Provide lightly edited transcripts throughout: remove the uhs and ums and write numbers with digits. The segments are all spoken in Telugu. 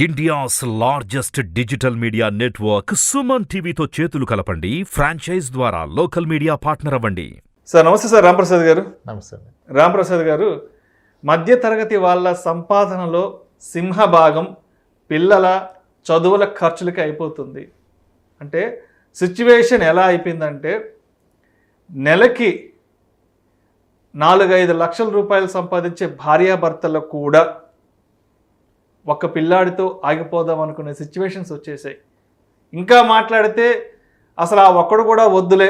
India's largest digital media network Suman టీవీతో చేతులు కలపండి. ఫ్రాంచైజ్ ద్వారా లోకల్ మీడియా పార్ట్నర్ అవ్వండి. సార్ నమస్తే సార్. రాంప్రసాద్ గారు. నమస్తే. రాంప్రసాద్ గారు, మధ్య తరగతి వాళ్ళ సంపాదనలో సింహభాగం పిల్లల చదువుల ఖర్చులకి అయిపోతుంది. అంటే సిచ్యువేషన్ ఎలా అయిపోయిందంటే, నెలకి 4-5 లక్షల రూపాయలు సంపాదించే భార్యాభర్తలకు కూడా ఒక్క పిల్లాడితో ఆగిపోదాం అనుకునే సిచ్యువేషన్స్ వచ్చేసాయి. ఇంకా మాట్లాడితే అసలు ఆ ఒక్కడు కూడా వద్దులే,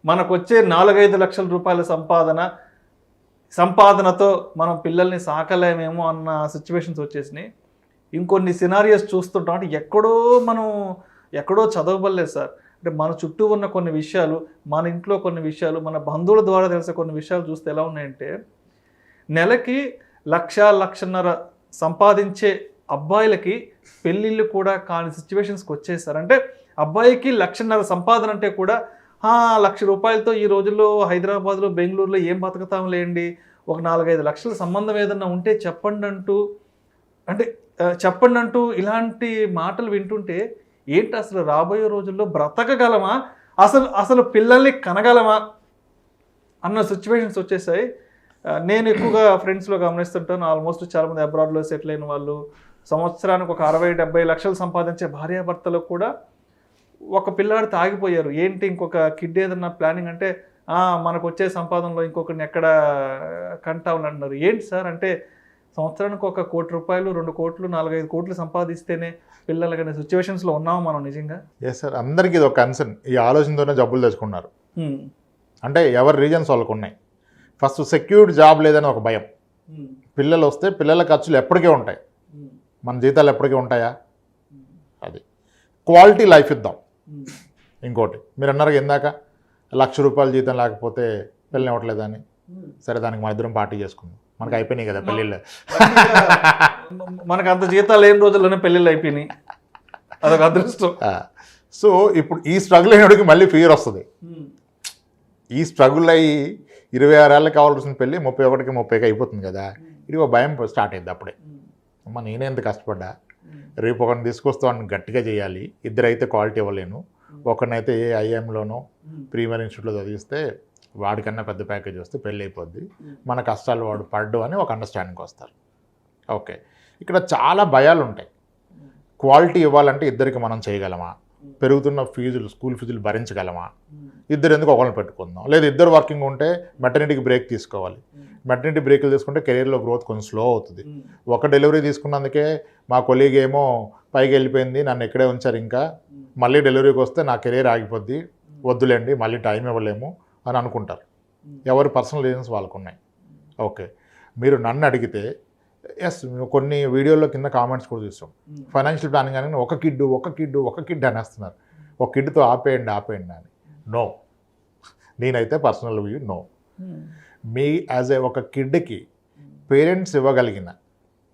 మనకు వచ్చే 4-5 లక్షల రూపాయల సంపాదనతో మనం పిల్లల్ని సాకలేమేమో అన్న సిచ్యువేషన్స్ వచ్చేసినాయి. ఇంకొన్ని సినారియోస్ చూస్తుంటాం. అంటే ఎక్కడో చదవబడలేదు సార్. అంటే మన చుట్టూ ఉన్న కొన్ని విషయాలు, మన ఇంట్లో కొన్ని విషయాలు, మన బంధువుల ద్వారా తెలిసే కొన్ని విషయాలు చూస్తే ఎలా ఉన్నాయంటే, నెలకి 1-1.5 సంపాదించే అబ్బాయిలకి పెళ్ళిళ్ళు కూడా కాని సిచ్యువేషన్స్కి వచ్చేసారు. అంటే అబ్బాయికి 1.5 సంపాదన అంటే కూడా 1,00,000 రూపాయలతో ఈ రోజుల్లో హైదరాబాద్లో, బెంగళూరులో ఏం బతుకుతాంలేండి, ఒక 4-5 లక్షల సంబంధం ఏదన్నా ఉంటే చెప్పండి అంటూ ఇలాంటి మాటలు వింటుంటే ఏంటి అసలు రాబోయే రోజుల్లో బ్రతకగలమా, అసలు పిల్లల్ని కనగలమా అన్న సిచ్యువేషన్స్ వచ్చేసాయి. నేను ఎక్కువగా ఫ్రెండ్స్లో గమనిస్తుంటాను. ఆల్మోస్ట్ చాలామంది అబ్రాడ్లో సెటిల్ అయిన వాళ్ళు, సంవత్సరానికి ఒక 60-70 లక్షలు సంపాదించే భార్యాభర్తలకు కూడా ఒక పిల్లాడు తాగిపోయారు. ఏంటి ఇంకొక కిడ్ ఏదన్నా ప్లానింగ్ అంటే, మనకు వచ్చే సంపాదనలో ఇంకొకరిని ఎక్కడ కంటామని అంటున్నారు. ఏంటి సార్ అంటే, సంవత్సరానికి 1 కోటి రూపాయలు, 2 కోట్లు, 4-5 కోట్లు సంపాదిస్తేనే పిల్లలు కానీ సిచ్యువేషన్స్లో ఉన్నాము మనం నిజంగా. ఎస్ సార్, అందరికీ ఇది ఒక కన్సర్న్. ఈ ఆలోచనతోనే జబ్బులు తెచ్చుకున్నారు. అంటే ఎవరి రీజన్స్ వాళ్ళకు ఉన్నాయి. ఫస్ట్ సెక్యూర్డ్ జాబ్ లేదని ఒక భయం. పిల్లలు వస్తే పిల్లల ఖర్చులు ఎప్పటికీ ఉంటాయి, మన జీతాలు ఎప్పటికీ ఉంటాయా? అది క్వాలిటీ లైఫ్ ఇద్దాం. ఇంకోటి మీరు అన్నారు ఇందాక, 1,00,000 రూపాయల జీతం లేకపోతే పిల్లలు ఇవ్వట్లేదని. సరే, దానికి మన ఇద్దరం పార్టీ చేసుకుందాం. మనకు అయిపోయినాయి కదా పెళ్ళిళ్ళు. మనకు అంత జీతాలు లేని రోజుల్లోనే పెళ్ళిళ్ళు అయిపోయినాయి. అదొక అదృష్టం. సో ఇప్పుడు ఈ స్ట్రగుల్ అయినడికి మళ్ళీ ఫియర్ వస్తుంది. ఈ స్ట్రగుల్ అయ్యి 26 ఏళ్ళకి కావాల్సిన పెళ్ళి 31కి 30కి అయిపోతుంది కదా. ఇది ఒక భయం స్టార్ట్ అయింది అప్పుడే. అమ్మ, నేనే ఎంత కష్టపడ్డా, రేపు ఒకరిని తీసుకొస్తాను గట్టిగా చేయాలి. ఇద్దరైతే క్వాలిటీ ఇవ్వలేను. ఒకరినైతే ఏ ఐఎంలోనో ప్రీమియర్ ఇన్స్టిట్యూట్లో చదివిస్తే వాడికన్నా పెద్ద ప్యాకేజ్ వస్తే పెళ్ళి అయిపోద్ది, మన కష్టాలు వాడు పడ్డు అని ఒక అండర్స్టాండింగ్కి వస్తారు. ఓకే, ఇక్కడ చాలా భయాలు ఉంటాయి. క్వాలిటీ ఇవ్వాలంటే ఇద్దరికి మనం చేయగలమా? పెరుగుతున్న ఫీజులు, స్కూల్ ఫీజులు భరించగలమా? ఇద్దరు ఎందుకు ఒకరిని పెట్టుకుందాం? లేదా ఇద్దరు వర్కింగ్ ఉంటే మెటర్నిటీకి బ్రేక్ తీసుకోవాలి. మెటర్నిటీ బ్రేక్లు తీసుకుంటే కెరీర్లో గ్రోత్ కొంచెం స్లో అవుతుంది. ఒక డెలివరీ తీసుకున్నందుకే మా కొలీగ్ ఏమో పైకి వెళ్ళిపోయింది, నన్ను ఇక్కడే ఉంచారు, ఇంకా మళ్ళీ డెలివరీకి వస్తే నా కెరీర్ ఆగిపోద్ది, వద్దులేండి, మళ్ళీ టైం ఇవ్వలేము అని అనుకుంటారు. ఎవరి పర్సనల్ రీజన్స్ వాళ్ళకు ఉన్నాయి. ఓకే, మీరు నన్ను అడిగితే ఎస్, కొన్ని వీడియోల్లో కింద కామెంట్స్ కూడా చూస్తాం. ఫైనాన్షియల్ ప్లానింగ్ అని ఒక కిడ్ అనేస్తున్నారు. ఒక కిడ్తో ఆపేయండి అని. నో, నేనైతే పర్సనల్ వ్యూ నో. మీ యాజ్ ఏ ఒక కిడ్కి పేరెంట్స్ ఇవ్వగలిగిన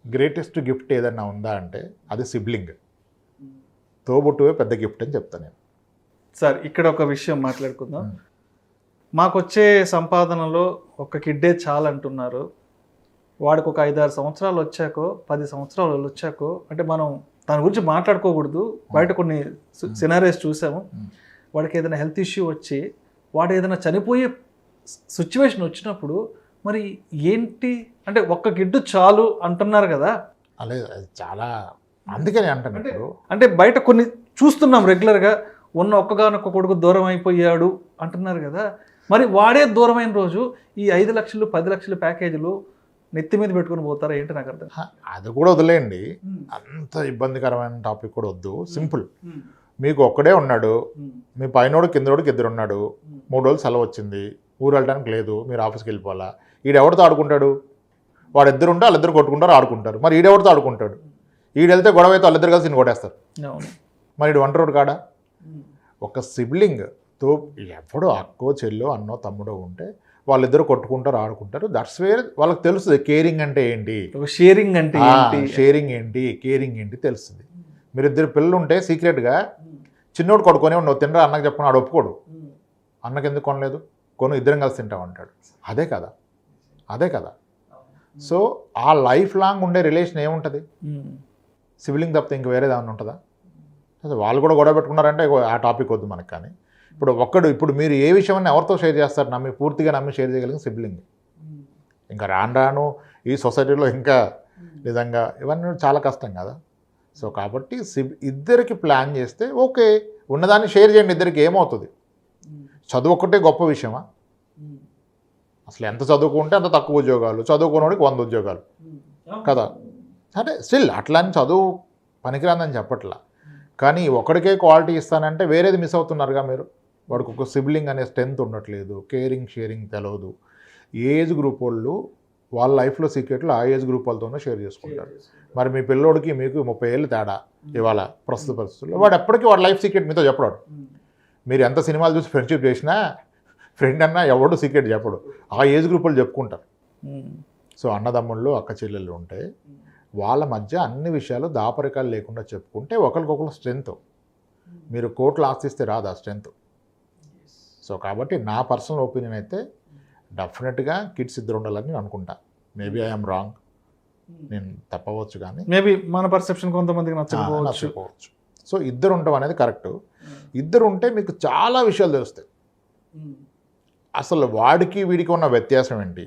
గ్రేటెస్ట్ గిఫ్ట్ ఏదన్నా ఉందా అంటే అది సిబ్లింగ్. తోబుట్టువే పెద్ద గిఫ్ట్ అని చెప్తాను నేను. సార్, ఇక్కడ ఒక విషయం మాట్లాడుకుందాం. మాకు వచ్చే సంపాదనలో ఒక కిడ్డే చాలంటున్నారు. వాడికి ఒక 5-6 సంవత్సరాలు వచ్చాకో, 10 సంవత్సరాలు వచ్చాకో, అంటే మనం దాని గురించి మాట్లాడుకోకూడదు. బయట కొన్ని సినారియోస్ చూసాము. వాడికి ఏదైనా హెల్త్ ఇష్యూ వచ్చి వాడు ఏదైనా చనిపోయే సిచ్యువేషన్ వచ్చినప్పుడు మరి ఏంటి అంటే, ఒక్క గిడ్డు చాలు అంటున్నారు కదా. అదే చాలా, అందుకని అంటున్నారు. అంటే బయట కొన్ని చూస్తున్నాం రెగ్యులర్గా, ఉన్న ఒక్కగానొక్క కొడుకు దూరం అయిపోయాడు అంటున్నారు కదా. మరి వాడే దూరమైన రోజు ఈ 5 లక్షలు 10 లక్షల ప్యాకేజీలు నెత్తి మీద పెట్టుకుని పోతారా ఏంటి నాకు అర్థం. అది కూడా వదిలేయండి, అంత ఇబ్బందికరమైన టాపిక్ కూడా వద్దు. సింపుల్, మీకు ఒక్కడే ఉన్నాడు, మీ పైనోడు కిందోడికి 2 ఉన్నాడు, 3 రోజులు సెలవు వచ్చింది, ఊరు వెళ్ళడానికి లేదు, మీరు ఆఫీస్కి వెళ్ళిపోవాలా. ఈడెవరితో ఆడుకుంటాడు? వాడు 2 ఉంటే వాళ్ళిద్దరు కొట్టుకుంటారు, ఆడుకుంటారు. మరి ఈడెవరితో ఆడుకుంటాడు? ఈడెళ్తే గొడవ అయితే వాళ్ళిద్దరు కలిసి కొట్టేస్తారు. మరి ఈడు ఒంటరోడు కాడా? ఒక సిబ్లింగ్తో ఎవడో అక్కో చెల్లో అన్నో తమ్ముడో ఉంటే వాళ్ళిద్దరు కొట్టుకుంటారు, ఆడుకుంటారు. దట్స్ వేర్ వాళ్ళకి తెలుస్తుంది కేరింగ్ అంటే ఏంటి, షేరింగ్ అంటే షేరింగ్ ఏంటి, కేరింగ్ ఏంటి తెలుస్తుంది. మీరు 2 పిల్లలు ఉంటే సీక్రెట్గా చిన్నోడు కొడుకొని ఉండవు, తినరా అన్నకు చెప్పకుండా ఆడు ఒప్పుకోడు. అన్నకి ఎందుకు కొనలేదు, ఇద్దరం కలిసి తింటామంటాడు. అదే కదా. సో ఆ లైఫ్ లాంగ్ ఉండే రిలేషన్ ఏముంటుంది? సిబ్లింగ్ తప్పితే ఇంక వేరేది ఏమైనా ఉంటుందా? అసలు వాళ్ళు కూడా గొడవ పెట్టుకున్నారంటే ఆ టాపిక్ వద్దు మనకు. కానీ ఇప్పుడు మీరు ఏ విషయాన్ని ఎవరితో షేర్ చేస్తారు? పూర్తిగా నమ్మి షేర్ చేయగలిగిన సిబ్లింగ్. ఇంకా రాను ఈ సొసైటీలో ఇంకా నిజంగా ఇవన్నీ చాలా కష్టం కదా. సో కాబట్టి ఇద్దరికి ప్లాన్ చేస్తే ఓకే, ఉన్నదాన్ని షేర్ చేయండి. ఇద్దరికి ఏమవుతుంది? చదువు ఒక్కటే గొప్ప విషయమా? అసలు ఎంత చదువుకుంటే అంత తక్కువ ఉద్యోగాలు, చదువుకున్నవాడికి 100 ఉద్యోగాలు కదా. అంటే స్టిల్ అట్లా అని చదువు పనికిరాందని చెప్పట్లా. కానీ ఒకడికే క్వాలిటీ ఇస్తానంటే వేరేది మిస్ అవుతున్నారుగా మీరు. వాడికి ఒక సిబ్లింగ్ అనే స్ట్రెంత్ ఉండట్లేదు, కేరింగ్ షేరింగ్ తెలియదు. ఏజ్ గ్రూప్ వాళ్ళు వాళ్ళ లైఫ్లో సీక్రెట్లు ఆ ఏజ్ గ్రూప్ వాళ్ళతోనే షేర్ చేసుకుంటారు. మరి మీ పిల్లోడికి మీకు 30 ఏళ్ళు తేడా ఇవాళ ప్రస్తుత పరిస్థితుల్లో, వాడు ఎప్పటికీ వాడు లైఫ్ సీక్రెట్ మీతో చెప్పడాడు. మీరు ఎంత సినిమాలు చూసి ఫ్రెండ్షిప్ చేసినా ఫ్రెండ్ అన్నా ఎవడు సీక్రెట్ చెప్పడు, ఆ ఏజ్ గ్రూప్ వాళ్ళు చెప్పుకుంటారు. సో అన్నదమ్ముళ్ళు అక్క చెల్లెళ్ళు ఉంటే వాళ్ళ మధ్య అన్ని విషయాలు దాపరికాలు లేకుండా చెప్పుకుంటే ఒకరికొకరు స్ట్రెంత్. మీరు కోట్లు ఆశిస్తే రాదు ఆ స్ట్రెంత్. సో కాబట్టి నా పర్సనల్ ఒపీనియన్ అయితే డెఫినెట్గా కిడ్స్ ఇద్దరు ఉండాలని అనుకుంటా. మేబీ ఐఎమ్ రాంగ్, నేను తప్పవచ్చు, కానీ మేబీ మన పర్సెప్షన్ కొంతమందికి నచ్చకపోవచ్చు. సో ఇద్దరు ఉండటం అనేది కరెక్ట్. ఇద్దరు ఉంటే మీకు చాలా విషయాలు తెలుస్తాయి. అసలు వాడికి వీడికి ఉన్న వ్యత్యాసం ఏంటి,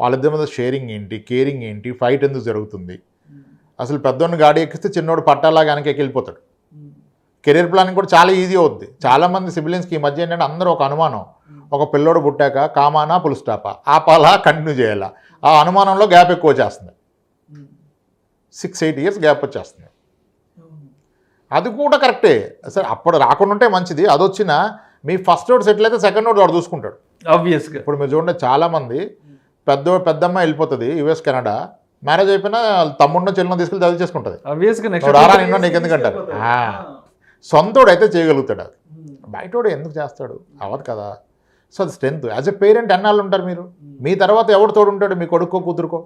వాళ్ళిద్దరి మీద షేరింగ్ ఏంటి, కేరింగ్ ఏంటి, ఫైట్ ఎందుకు జరుగుతుంది. అసలు పెద్దోడిని గాడి ఎక్కిస్తే చిన్నోడు పట్టాలాగా వెనక్కి వెళ్ళిపోతాడు. కెరీర్ ప్లానింగ్ కూడా చాలా ఈజీ అవుద్ది. చాలామంది సిబ్లింగ్స్కి ఈ మధ్య ఏంటంటే అందరూ ఒక అనుమానం, ఒక పిల్లోడు పుట్టాక కామానా పుల్ స్టాపా, ఆపాలా కంటిన్యూ చేయాలా, ఆ అనుమానంలో గ్యాప్ ఎక్కువ వచ్చేస్తుంది. 6-8 ఇయర్స్ గ్యాప్ వచ్చేస్తుంది. అది కూడా కరెక్టే. సరే అప్పుడు రాకుండా ఉంటే మంచిది. అది వచ్చినా మీ ఫస్ట్ రోడ్ సెటిల్ అయితే సెకండ్ రోడ్ వాడు చూసుకుంటాడు ఆబ్వియస్గా. ఇప్పుడు మీరు చూడండి, చాలామంది పెద్దమ్మ వెళ్ళిపోతుంది యుఎస్ కెనడా, మ్యారేజ్ అయిపోయినా తమ్ముడిని చెల్లిని తీసుకెళ్ళి చదివి చేసుకుంటుంది. రారా నిన్న నీకు ఎందుకంటారు. సొంతోడు అయితే చేయగలుగుతాడు, అది బయటోడు ఎందుకు చేస్తాడు? అవ్వదు కదా. సో అది స్ట్రెంత్. యాజ్ ఎ పేరెంట్ ఎన్నాళ్ళు ఉంటారు మీరు? మీ తర్వాత ఎవడు తోడు ఉంటాడు? మీ కొడుకో కూతురుకో.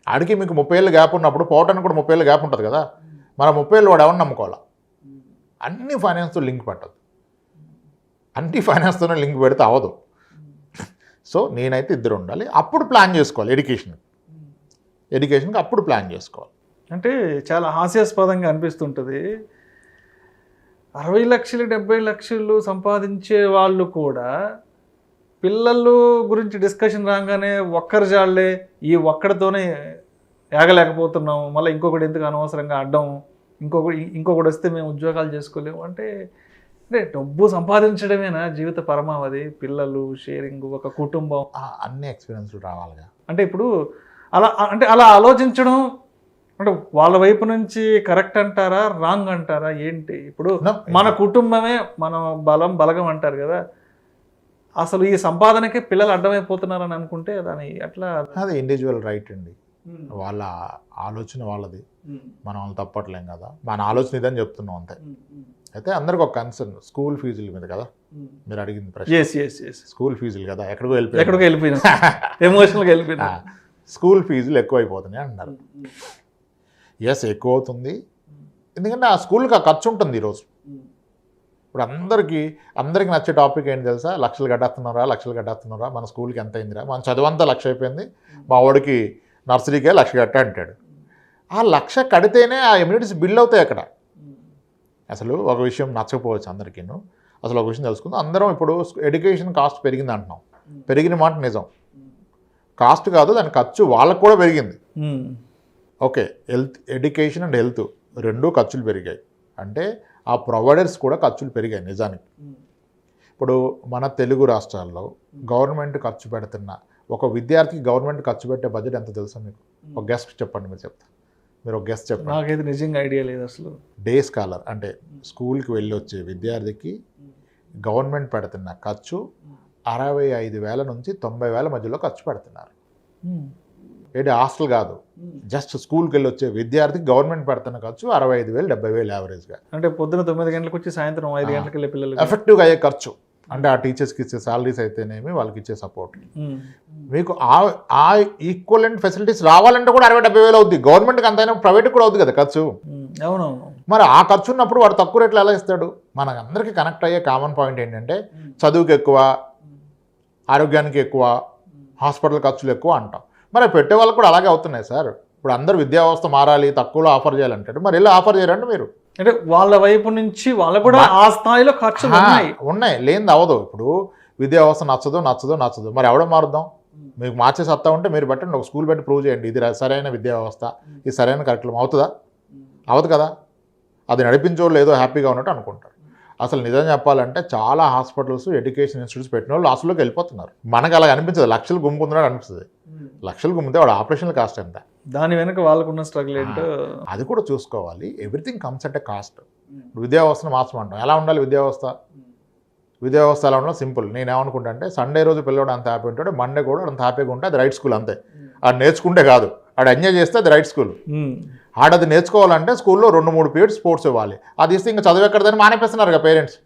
ఆడికి మీకు 30 ఏళ్ళు గ్యాప్ ఉన్నప్పుడు పోవటానికి కూడా 30 ఏళ్ళు గ్యాప్ ఉంటుంది కదా. మన 30 ఏళ్ళు వాడు ఎవరిని నమ్ముకోవాలా? అన్ని ఫైనాన్స్తో లింక్ పెట్టదు, అన్ని ఫైనాన్స్తోనే లింక్ పెడితే అవ్వదు. సో నేనైతే ఇద్దరు ఉండాలి. అప్పుడు ప్లాన్ చేసుకోవాలి ఎడ్యుకేషన్కి అప్పుడు ప్లాన్ చేసుకోవాలి. అంటే చాలా హాస్యాస్పదంగా అనిపిస్తుంటుంది. 60 లక్షలు 70 లక్షలు సంపాదించే వాళ్ళు కూడా పిల్లలు గురించి డిస్కషన్ రాగానే ఒక్కరి జాళ్లే, ఈ ఒక్కడితోనే ఏగలేకపోతున్నాం, మళ్ళీ ఇంకొకటి ఎందుకు అనవసరంగా అడ్డం, ఇంకొకటి వస్తే మేము ఉద్యోగాలు చేసుకోలేము. అంటే డబ్బు సంపాదించడమేనా జీవిత పరమావధి? పిల్లలు, షేరింగ్, ఒక కుటుంబం, అన్ని ఎక్స్పీరియన్స్లు రావాలిగా. అంటే ఇప్పుడు అలా ఆలోచించడం అంటే వాళ్ళ వైపు నుంచి కరెక్ట్ అంటారా, రాంగ్ అంటారా, ఏంటి? ఇప్పుడు మన కుటుంబమే మన బలగం అంటారు కదా. అసలు ఈ సంపాదనకే పిల్లలు అడ్డమైపోతున్నారని అనుకుంటే దాని అట్లా, అది ఇండివిజువల్ రైట్ అండి. వాళ్ళ ఆలోచన వాళ్ళది, మనం వాళ్ళు తప్పట్లేం కదా. మన ఆలోచన ఇదని చెప్తున్నాం అంతే. అయితే అందరికి ఒక కన్సర్న్ స్కూల్ ఫీజుల మీద కదా మీరు అడిగింది ప్రశ్న. స్కూల్ ఫీజులు కదా ఎక్కడికో వెళ్ళిపోయినా ఎమోషనల్గా వెళ్ళిపోయినా. స్కూల్ ఫీజులు ఎక్కువ అయిపోతున్నాయి అంటున్నారు. ఎస్, ఎక్కువ అవుతుంది. ఎందుకంటే ఆ స్కూల్కి ఆ ఖర్చు ఉంటుంది ఈరోజు. ఇప్పుడు అందరికీ నచ్చే టాపిక్ ఏంటి తెలుసా? లక్షలు కట్టేస్తున్నారా, మన స్కూల్కి ఎంత అయిందిరా, మన చదువంతా 1,00,000 అయిపోయింది, మా వాడికి నర్సరీకే 1,00,000 కట్టా అంటాడు. ఆ 1,00,000 కడితేనే ఆ ఎమ్యూనిటీస్ బిల్డ్ అవుతాయి అక్కడ. అసలు ఒక విషయం నచ్చకపోవచ్చు అందరికీ. అసలు ఒక విషయం తెలుసుకుందాం. అందరం ఇప్పుడు ఎడ్యుకేషన్ కాస్ట్ పెరిగింది అంటున్నాం. పెరిగిన మాట నిజం. కాస్ట్ కాదు, దాని ఖర్చు వాళ్ళకు కూడా పెరిగింది. ఓకే, ఎడ్యుకేషన్ అండ్ హెల్త్ రెండూ ఖర్చులు పెరిగాయి. అంటే ఆ ప్రొవైడర్స్ కూడా ఖర్చులు పెరిగాయి నిజానికి. ఇప్పుడు మన తెలుగు రాష్ట్రాల్లో గవర్నమెంట్ ఖర్చు పెడుతున్న ఒక విద్యార్థికి గవర్నమెంట్ ఖర్చు పెట్టే బడ్జెట్ ఎంత తెలుసా మీకు? ఒక గెస్ట్ చెప్పండి, మీరు ఒక గెస్ట్ చెప్పండి. నాకైతే నిజంగా ఐడియా లేదు అసలు. డే స్కాలర్ అంటే స్కూల్కి వెళ్ళి వచ్చే విద్యార్థికి గవర్నమెంట్ పెడుతున్న ఖర్చు 65,000 నుంచి 90,000 మధ్యలో ఖర్చు పెడుతున్నారు. ఏంటి హాస్టల్ కాదు, జస్ట్ స్కూల్కి వెళ్ళి వచ్చే విద్యార్థికి గవర్నమెంట్ పెడుతున్న ఖర్చు 65,000 70,000 యావరేజ్గా. అంటే పొద్దున 9 గంటలకు వచ్చి సాయంత్రం 5 గంటలకు వెళ్ళే పిల్లలు ఎఫెక్టివ్గా అయ్యే ఖర్చు. అంటే ఆ టీచర్స్కి ఇచ్చే సాలరీస్ అయితేనేమి, వాళ్ళకి ఇచ్చే సపోర్ట్. మీకు ఆ ఈక్వలెంట్ ఫెసిలిటీస్ రావాలంటే కూడా 60,000-70,000 అవుద్ది. గవర్నమెంట్కి అంతైనా ప్రైవేట్కి కూడా అవుద్ది కదా ఖర్చు. అవునవును. మరి ఆ ఖర్చు ఉన్నప్పుడు వాడు తక్కువ రేట్లు ఎలా ఇస్తాడు? మనకందరికీ కనెక్ట్ అయ్యే కామన్ పాయింట్ ఏంటంటే చదువుకి ఎక్కువ, ఆరోగ్యానికి ఎక్కువ, హాస్పిటల్ ఖర్చులు ఎక్కువ అంటాం. మరి పెట్టే వాళ్ళకి కూడా అలాగే అవుతున్నాయి సార్. ఇప్పుడు అందరూ విద్యా వ్యవస్థ మారాలి, తక్కువలో ఆఫర్ చేయాలంటే మరి వెళ్ళి ఆఫర్ చేయరండి మీరు. అంటే వాళ్ళ వైపు నుంచి వాళ్ళకు కూడా ఆ స్థాయిలో ఖర్చులు ఉన్నాయి, లేనిది అవ్వదు. ఇప్పుడు విద్యా వ్యవస్థ నచ్చదు మరి ఎవడో మారుద్దాం. మీకు మార్చే సత్తా ఉంటే మీరు పెట్టండి, ఒక స్కూల్ పెట్టి ప్రూవ్ చేయండి ఇది సరైన విద్యా వ్యవస్థ, ఇది సరైన కరికులం. అవుతుందా? అవ్వదు కదా. అది నడిపించోళ్ళు ఏదో హ్యాపీగా ఉన్నట్టు అనుకుంటారు. అసలు నిజం చెప్పాలంటే చాలా హాస్పిటల్స్, ఎడ్యుకేషన్ ఇన్స్టిట్యూట్స్ పెట్టిన వాళ్ళు లాస్ట్లోకి వెళ్ళిపోతున్నారు. మనకు అలా అనిపించదు, లక్షలు గుమ్ముకుంటున్నాడు అనిపిస్తుంది. లక్షలు గుమ్మితే వాడు ఆపరేషన్ కాస్ట్ ఎంత, దాని వెనక వాళ్ళకున్న స్ట్రగుల్ ఏంటో అది కూడా చూసుకోవాలి. Everything comes at a cost. విద్యా వ్యవస్థను మార్చమంటాం. ఎలా ఉండాలి విద్యా వ్యవస్థ? విద్యా వ్యవస్థ ఎలా ఉండాలి? సింపుల్. నేను ఏమనుకుంటా అంటే సండే రోజు పిల్లవాడు అంత హ్యాపీ ఉంటాడు, మండే కూడా అంత హ్యాపీగా ఉంటే అది రైట్ స్కూల్ అంతే. అది నేర్చుకుంటే కాదు, ఆడు ఎంజాయ్ చేస్తే అది రైట్ స్కూల్. ఆడది నేర్చుకోవాలంటే స్కూల్లో 2-3 పీరియడ్స్ స్పోర్ట్స్ ఇవ్వాలి. అది ఇస్తే ఇంకా చదువు ఎక్కడదని మానేపిస్తున్నారు కదా పేరెంట్స్.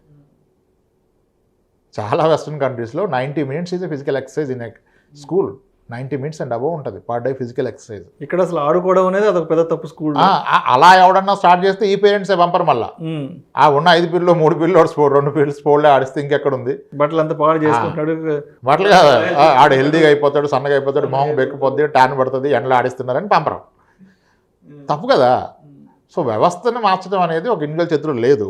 చాలా వెస్ట్రన్ కంట్రీస్లో 90 minutes is physical exercise in a school. 90 minutes and above ఉంటుంది పర్ డే ఫిజికల్ ఎక్సర్సైజ్. ఇక్కడ అసలు ఆడుకోవడం అనేది అదొక పెద్ద తప్పు స్కూల్. అలా ఎవడన్నా స్టార్ట్ చేస్తే ఈ పేరెంట్సే పంపరు మళ్ళీ. ఉన్న 5 పీరియడ్లో 3 పీరియడ్లో స్పోర్ట్, 2 పీరియడ్స్ స్పోర్ట్లే ఆడిస్తే ఇంకెక్కడ ఉంది? బట్టలు అంతా పాడు చేసుకుంటాడు. బట్టలు కాదు, ఆడు హెల్దీగా అయిపోతాడు, సన్నగా అయిపోతాడు, మొహం బెక్కిపోద్ది, ట్యాన్ పడుతుంది, ఎండలో ఆడిస్తున్నారని పంపరం. తప్పు కదా. సో వ్యవస్థను మార్చడం అనేది ఒక ఇండివిజువల్ చేతిలో లేదు.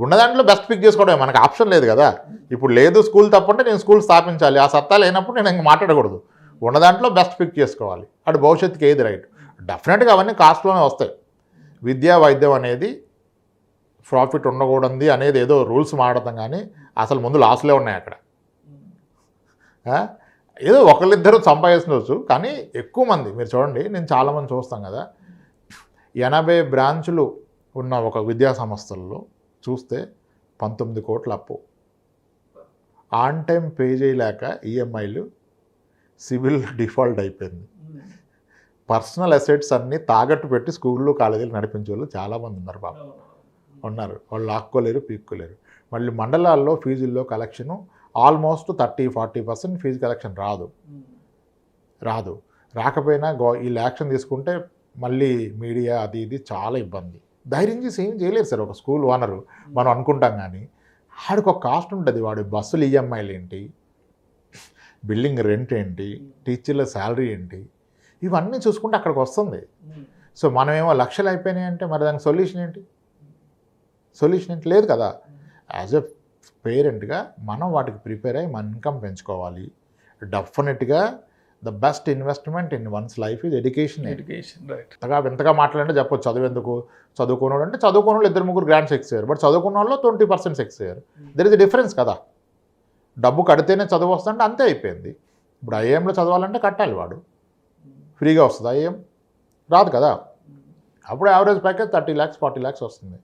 ఉన్న దాంట్లో బెస్ట్ పిక్ చేసుకోవడమే, మనకు ఆప్షన్ లేదు కదా. ఇప్పుడు లేదు స్కూల్ తప్పంటే నేను స్కూల్ స్థాపించాలి, ఆ సత్తా లేనప్పుడు నేను ఇంక మాట్లాడకూడదు. ఉన్న దాంట్లో బెస్ట్ పిక్ చేసుకోవాలి. అటు భవిష్యత్తుకి ఏది రైట్. డెఫినెట్గా అవన్నీ కాస్ట్లోనే వస్తాయి. విద్యా వైద్యం అనేది ప్రాఫిట్ ఉండకూడదు అనేది ఏదో రూల్స్ మాడతాం, కానీ అసలు ముందు లాస్లే ఉన్నాయి అక్కడ. ఏదో ఒకళ్ళిద్దరూ సంపాదించవచ్చు, కానీ ఎక్కువ మంది మీరు చూడండి, నేను చాలామంది చూస్తాం కదా, 80 బ్రాంచులు ఉన్న ఒక విద్యా సంస్థల్లో చూస్తే 19 కోట్ల అప్పు, ఆన్ టైం పే చేయలేక ఈఎంఐలు, సివిల్ డిఫాల్ట్ అయిపోయింది. పర్సనల్ అసెట్స్ అన్నీ తాకట్టు పెట్టి స్కూళ్ళు కాలేజీలు నడిపించే వాళ్ళు చాలామంది ఉన్నారు. బాబు ఉన్నారు, వాళ్ళు లాక్కోలేరు, పీక్కోలేరు. మళ్ళీ మండలాల్లో ఫీజుల్లో కలెక్షను ఆల్మోస్ట్ 30-40% ఫీజు కలెక్షన్ రాదు. రాకపోయినా వీళ్ళు యాక్షన్ తీసుకుంటే మళ్ళీ మీడియా అది ఇది చాలా ఇబ్బంది. ధైర్యం చేసి ఏం చేయలేరు సార్ ఒక స్కూల్ ఓనరు. మనం అనుకుంటాం కానీ ఆడికి ఒక కాస్ట్ ఉంటుంది. వాడి బస్సులు ఈఎంఐలు ఏంటి, బిల్డింగ్ రెంట్ ఏంటి, టీచర్ల శాలరీ ఏంటి, ఇవన్నీ చూసుకుంటే అక్కడికి వస్తుంది. సో మనమేమో లక్షలు అయిపోయినాయి అంటే మరి దానికి సొల్యూషన్ ఏంటి? లేదు కదా. యాజ్ ఎ పేరెంట్గా మనం వాటికి ప్రిపేర్ అయ్యి మన ఇన్కమ్ పెంచుకోవాలి. డెఫినెట్గా the best investment in one's life is education. Right. ఎంతగా మాట్లాడంటే చెప్పొచ్చు, చదువు ఎందుకు, చదువుకున్నాడు అంటే చదువుకున్న వాళ్ళు 2-3 గ్రాంట్స్ ఎక్స్ అయ్యారు, బట్ చదువుకున్న వాళ్ళు 20% ఎక్స్ అయ్యారు. దెర్ ఇస్ ద డిఫరెన్స్ కదా. డబ్బు కడితేనే చదువు వస్తుందంటే అంతే అయిపోయింది. ఇప్పుడు ఐఏఎంలో చదవాలంటే కట్టాలి, వాడు ఫ్రీగా వస్తుంది. ఐఏఎం రాదు కదా. అప్పుడు యావరేజ్ ప్యాకేజ్ 30 lakhs 40 lakhs వస్తుంది.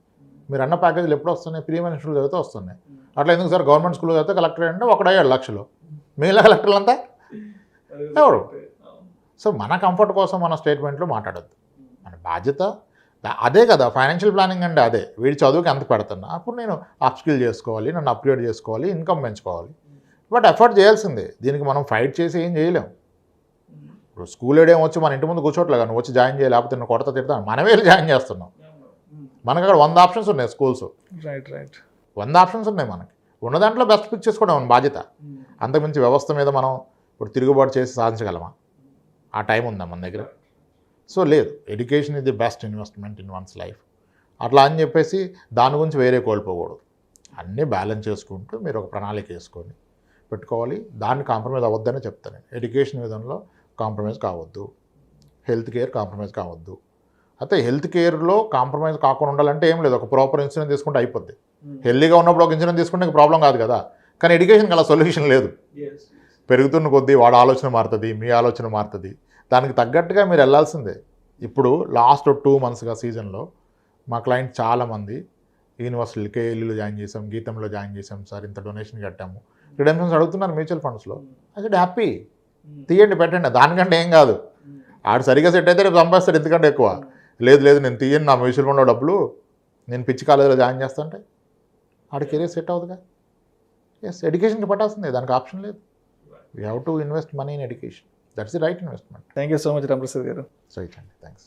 మీరు అన్న ప్యాకేజీలు ఎప్పుడు వస్తున్నాయి? ప్రీ స్కూల్ చదివితే వస్తున్నాయి. అట్లా ఎందుకు సార్ గవర్నమెంట్ స్కూల్లో చదివితే కలెక్టర్ అంటే 1.5 లక్షలు, మిగిలిన కలెక్టర్లు అంతా ఎవరు? సో మన కంఫర్ట్ కోసం మన స్టేట్మెంట్లో మాట్లాడద్దు. మన బాధ్యత అదే కదా. ఫైనాన్షియల్ ప్లానింగ్ అంటే అదే. వీడి చదువుకి ఎంత పెడుతున్నా, అప్పుడు నేను అప్స్కిల్ చేసుకోవాలి, నన్ను అప్గ్రేడ్ చేసుకోవాలి, ఇన్కమ్ పెంచుకోవాలి. బట్ ఎఫర్ట్ చేయాల్సిందే. దీనికి మనం ఫైట్ చేసి ఏం చేయలేం. ఇప్పుడు స్కూల్ ఏడేం వచ్చి మన ఇంటి ముందు కూర్చోట్లేదు, నువ్వు వచ్చి జాయిన్ చేయాలి, లేకపోతే నువ్వు కొడతా తిడతాను, మనమే వెళ్ళి జాయిన్ చేస్తున్నాం. మనకు అక్కడ 100 ఆప్షన్స్ ఉన్నాయి స్కూల్స్. 100 ఆప్షన్స్ ఉన్నాయి మనకి. ఉన్న దాంట్లో బెస్ట్ పిక్ చేసుకోవడం మన బాధ్యత. అంతకుమించి వ్యవస్థ మీద మనం ఇప్పుడు తిరుగుబాటు చేసి సాధించగలమా? ఆ టైం ఉందా మన దగ్గర? సో లేదు. ఎడ్యుకేషన్ ఇది best investment in one's life. అట్లా అని చెప్పేసి దాని గురించి వేరే కోల్పోకూడదు. అన్నీ బ్యాలెన్స్ చేసుకుంటూ మీరు ఒక ప్రణాళిక వేసుకొని పెట్టుకోవాలి. దాన్ని కాంప్రమైజ్ అవ్వద్దనే చెప్తాను. ఎడ్యుకేషన్ విధంలో కాంప్రమైజ్ కావద్దు, హెల్త్ కేర్ కాంప్రమైజ్ కావద్దు. అయితే హెల్త్ కేర్లో కాంప్రమైజ్ కాకుండా ఉండాలంటే ఏం లేదు, ఒక ప్రాపర్ ఇన్సూరెన్స్ తీసుకుంటే అయిపోద్ది. హెల్తీగా ఉన్నప్పుడు ఒక ఇన్సూరెన్స్ తీసుకుంటే ప్రాబ్లం కాదు కదా. కానీ ఎడ్యుకేషన్కి అలా సొల్యూషన్ లేదు. పెరుగుతున్న కొద్దీ వాడు ఆలోచన మారుతుంది, మీ ఆలోచన మారుతుంది. దానికి తగ్గట్టుగా మీరు వెళ్ళాల్సిందే. ఇప్పుడు లాస్ట్ 2 monthsగా సీజన్లో మా క్లయింట్ చాలామంది యూనివర్సిటీలు, కేఎల్యూలో జాయిన్ చేసాం, గీతంలో జాయిన్ చేసాం సార్, ఇంత డొనేషన్ కట్టాము, రిడెంప్షన్స్ అడుగుతున్నారు మ్యూచువల్ ఫండ్స్లో. అది హ్యాపీ, తీయండి పెట్టండి, దానికంటే ఏం కాదు. ఆడు సరిగ్గా సెట్ అయితే రేపు సంపాదిస్తాడు ఎందుకంటే ఎక్కువ. లేదు నేను తీయను, నా మ్యూచువల్ ఫండ్లో డబ్బులు నేను పిచ్చి కాలేజీలో జాయిన్ చేస్తాంటే ఆడ కెరీర్ సెట్ అవుతుందిగా. ఎస్, ఎడ్యుకేషన్కి పట్టాల్సిందే, దానికి ఆప్షన్ లేదు. We have to invest money in education. That's the right investment. Thank you so much Ramprasad గారు. రైట్ అండి, థ్యాంక్స్.